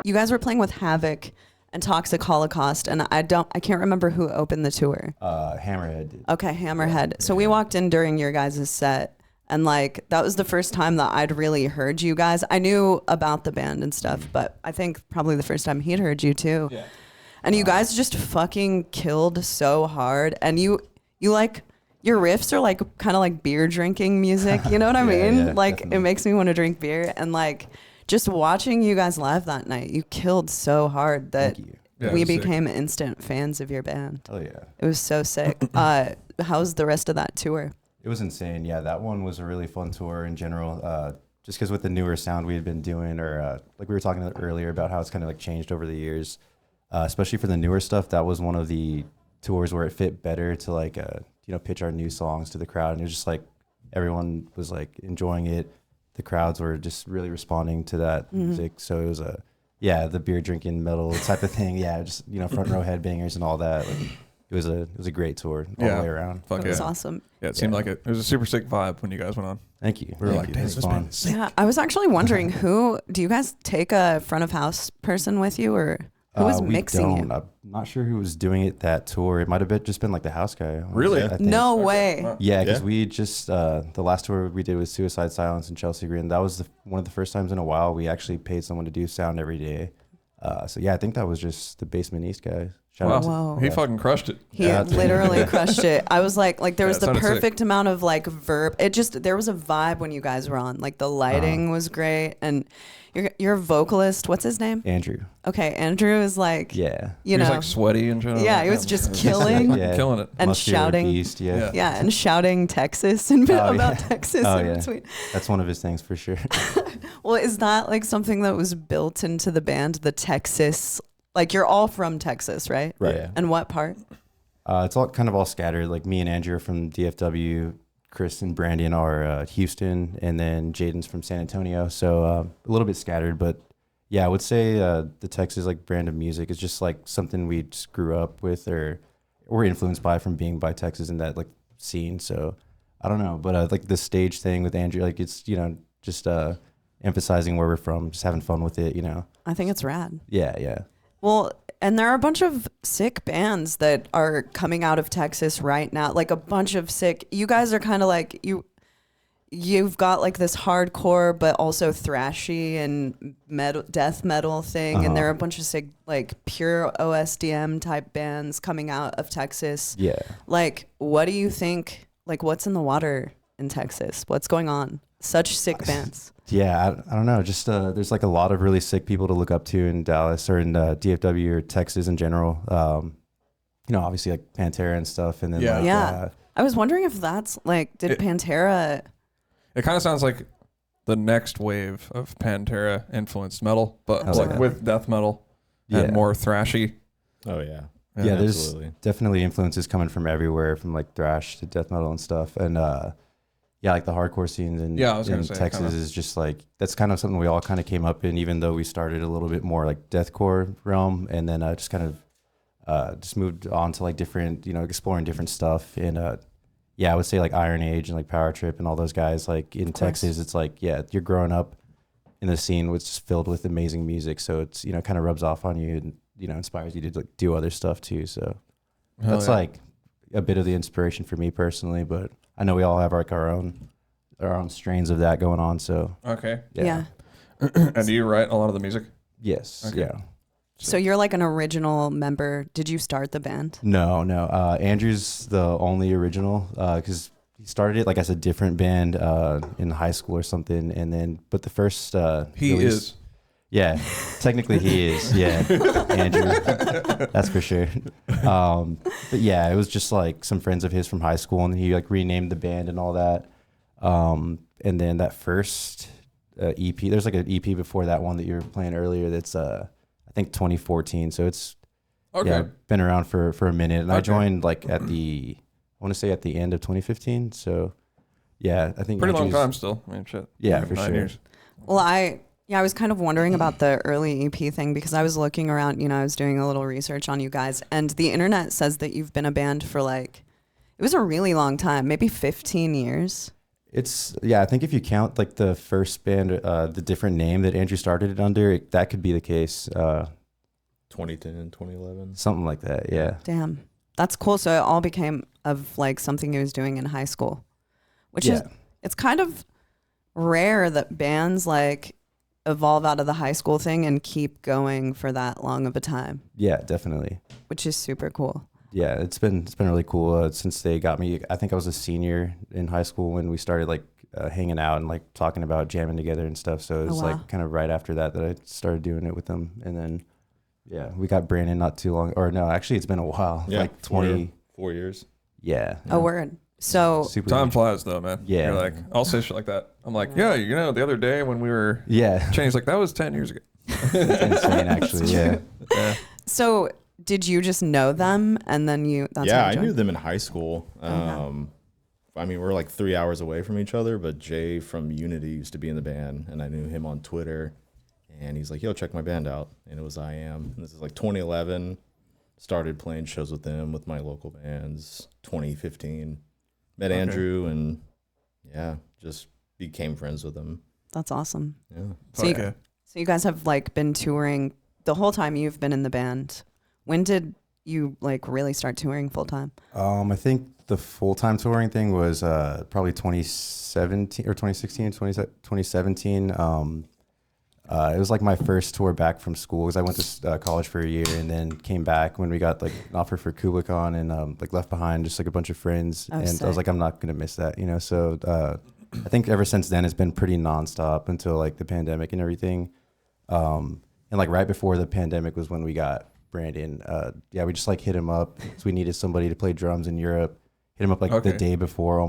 You guys were playing with Havoc and Toxic Holocaust, and I can't remember who opened the tour. Hammerhead did. Okay, Hammerhead. So we walked in during your guys' set, and like that was the first time that I'd really heard you guys. I knew about the band and stuff, but I think probably the first time he'd heard you too. Yeah. And you guys just fucking killed so hard, and you like your riffs are like kind of like beer drinking music. You know what I mean? Yeah, like definitely. it makes me want to drink beer, and like just watching you guys live that night, you killed so hard that Thank you. Yeah, it we was sick. became instant fans of your band. Oh yeah. It was so sick. How's the rest of that tour? It was insane. Yeah, that one was a really fun tour in general. Just because with the newer sound we had been doing, or like we were talking earlier about how it's kind of like changed over the years, especially for the newer stuff. That was one of the tours where it fit better to like pitch our new songs to the crowd, and it was just like everyone was like enjoying it. The crowds were just really responding to that music. So it was the beer drinking metal type of thing. Yeah, just front row headbangers and all that. Like, it was a great tour all the way around. Fuck It was awesome. Yeah, it seemed like it. It was a super sick vibe when you guys went on. Thank you. We were Thank like, you. damn, It this was has fun. been sick. Yeah, I was actually wondering do you guys take a front of house person with you, or who was We mixing don't. you? I'm not sure who was doing it that tour. It might have just been like the house guy. honestly, Really? I think. No way. Yeah, because Yeah. we just the last tour we did was Suicide Silence and Chelsea Green. That was one of the first times in a while we actually paid someone to do sound every day. So yeah, I think that was just the Basement East guy. Shout out to- Whoa. He fucking crushed it. He Yeah. literally crushed it. I was like there was it the sounded sick. perfect amount of like verb. There was a vibe when you guys were on. Like the lighting was great, and your vocalist, what's his name? Andrew. Okay, Andrew is like Yeah. you he was know like sweaty and shit. Yeah, he was just killing. Yeah. killing it. And Muscular shouting. beast, yeah. Yeah, and shouting Texas and Oh, about yeah. Texas Oh, in yeah. between. That's one of his things for sure. Well, is that like something that was built into the band, the Texas? Like you're all from Texas, right? Right. Yeah. And what part? It's all scattered. Like me and Andrew are from DFW. Chris and Brandon are Houston, and then Jaden's from San Antonio. So a little bit scattered, but yeah, I would say the Texas like brand of music is just like something we just grew up with, or we're influenced by from being by Texas in that like scene. So I don't know, but like the stage thing with Andrew, like it's just emphasizing where we're from, just having fun with it. I think it's rad. Yeah. Well, and there are a bunch of sick bands that are coming out of Texas right now. Like a bunch of sick. You guys are kind of like you've got like this hardcore, but also thrashy and death metal thing, and there are a bunch of sick like pure OSDM type bands coming out of Texas. Yeah. Like, what do you think? Like, what's in the water in Texas? What's going on? Such sick bands. Yeah, I don't know. Just there's like a lot of really sick people to look up to in Dallas or in DFW or Texas in general. Obviously like Pantera and stuff, and then Yeah. like, Yeah. I was wondering if that's like, did Pantera? It kind of sounds like the next wave of Pantera influenced metal, but Hell like yeah. with death metal Yeah. and more thrashy. Oh yeah. Yeah, there's absolutely. definitely influences coming from everywhere, from like thrash to death metal and stuff. And like the hardcore scenes in, Yeah, I was gonna in say, Texas kinda. is just like, that's kind of something we all kind of came up in, even though we started a little bit more like deathcore realm, and then just kind of just moved on to like different, exploring different stuff. And I would say like Iron Age and like Power Trip and all those guys, like in Texas, it's like, you're growing up in the scene which is filled with amazing music. So it's, kind of rubs off on you and, inspires you to like do other stuff too. So that's like a bit of the inspiration for me personally, but I know we all have like our own strains of that going on. So Okay. Yeah. And do you write a lot of the music? Yes. Okay. Yeah. So you're like an original member. Did you start the band? No. Andrew's the only original because he started it like as a different band in high school or something, and then but the first He release- is. Yeah, technically he is. Yeah, Andrew, that's for sure. But yeah, it was just like some friends of his from high school, and he like renamed the band and all that. And then that first EP, there's like an EP before that one that you were playing earlier. That's I think 2014. So it's Okay. been around for a minute. And I Okay. joined like I want to say at the end of 2015. So yeah, I think Pretty long Andrew's- time still. I mean, shit. Yeah, for 9 sure. years. Well, I was kind of wondering about the early EP thing because I was looking around, I was doing a little research on you guys, and the internet says that you've been a band for like, it was a really long time, maybe 15 years. It's I think if you count like the first band, the different name that Andrew started it under, that could be the case. 2010, 2011. Something like that. Yeah. Damn. That's cool. So it all became of like something he was doing in high school, which is, it's kind of rare that bands like evolve out of the high school thing and keep going for that long of a time. Yeah, definitely. Which is super cool. Yeah, it's been really cool since they got me. I think I was a senior in high school when we started like hanging out and like talking about jamming together and stuff. So it was like kind of right after that I started doing it with them. And then we got Brandon not too long, or no, actually it's been a while. Yeah, like 4 years. Yeah. A word. So super Time flies though, man. Yeah. You're like, I'll say shit like that. I'm like, yeah, you know, the other day when we were Chinese, like that was 10 years ago. It's insane actually. Yeah. So did you just know them and then that's how you I joined? knew them in high school. I mean, we're like 3 hours away from each other, but Jay from Unity used to be in the band, and I knew him on Twitter, and he's like, yo, check my band out. And it was I Am. And this is like 2011. Started playing shows with them with my local bands. 2015. Met Andrew, and just became friends with him. That's awesome. Yeah. So you guys have like been touring the whole time you've been in the band. When did you like really start touring full time? I think the full-time touring thing was probably 2017 or 2016, 2017. It was like my first tour back from school because I went to college for a year and then came back when we got like an offer for Kublai and like left behind just like a bunch of friends. And sick. I was like, I'm not going to miss that, you know? So I think ever since then it's been pretty nonstop until like the pandemic and everything. And like right before the pandemic was when we got Brandon. We just like hit him up because we needed somebody to play drums in Europe. Hit him up like the day before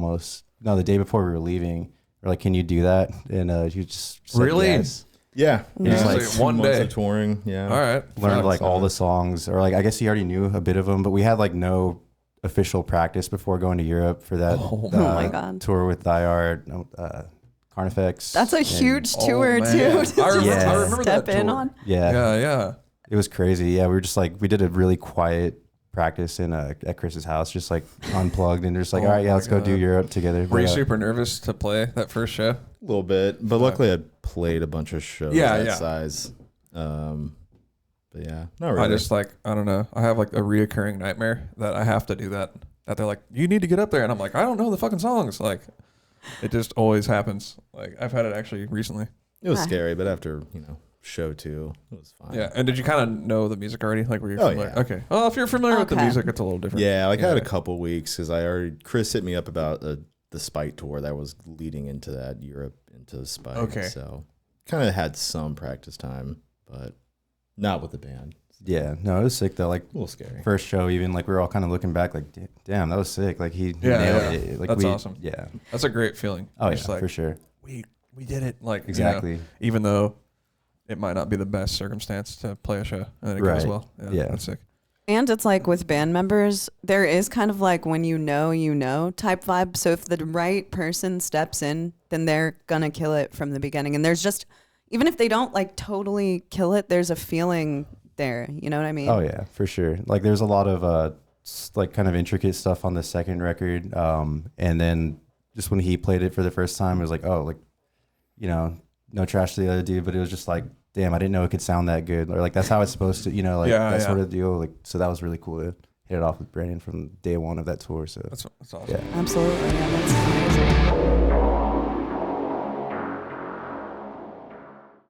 the day before we were leaving. We're like, can you do that? And you just said Really? yes. Yeah. Just like two one months day of touring. Yeah. All right. Learned like all the songs, or like I guess he already knew a bit of them, but we had like no official practice before going to Europe for that my God. tour with Diard, Carnifex. That's a huge tour man. too. I remember, Yeah. I remember Step that in tour. on. Yeah. It was crazy. Yeah, we were just like we did a really quiet practice in at Chris's house, just like unplugged and just like, all right, let's go do Europe together. Were you super nervous to play that first show? A little bit, but luckily I played a bunch of shows that size. But yeah, not really. I just like, I don't know. I have like a reoccurring nightmare that I have to do that. That they're like, you need to get up there. And I'm like, I don't know the fucking songs. Like, it just always happens. Like, I've had it actually recently. It was scary, but after, show 2, it was fine. Yeah. And did you kind of know the music already? Like, were you familiar? yeah. Okay. Well, if you're familiar with the music, it's a little different. Yeah, like I had a couple weeks because Chris hit me up about the Spite tour that was leading into that Europe into Spite. Okay. So kind of had some practice time, but not with the band. Yeah, no, it was sick though. Like A little scary. first show, even like we were all kind of looking back, like, damn, that was sick. Like he Yeah, nailed yeah. it. Like That's awesome. Yeah. That's a great feeling. Oh Just yeah, like, for sure. we did it. Like, Exactly. even though it might not be the best circumstance to play a show, and it goes Right. well. Yeah. That's sick. And it's like with band members, there is kind of like when you know type vibe. So if the right person steps in, then they're gonna kill it from the beginning. And there's just, even if they don't like totally kill it, there's a feeling there. You know what I mean? Oh yeah, for sure. Like there's a lot of like kind of intricate stuff on the second record. And then just when he played it for the first time, it was like, oh, like, no trash to the other dude, but it was just like, damn, I didn't know it could sound that good. Or like that's how it's supposed to, that sort of deal. Like so that was really cool to hit it off with Brandon from day one of that tour. So That's awesome. yeah. Absolutely. Yeah, that's amazing.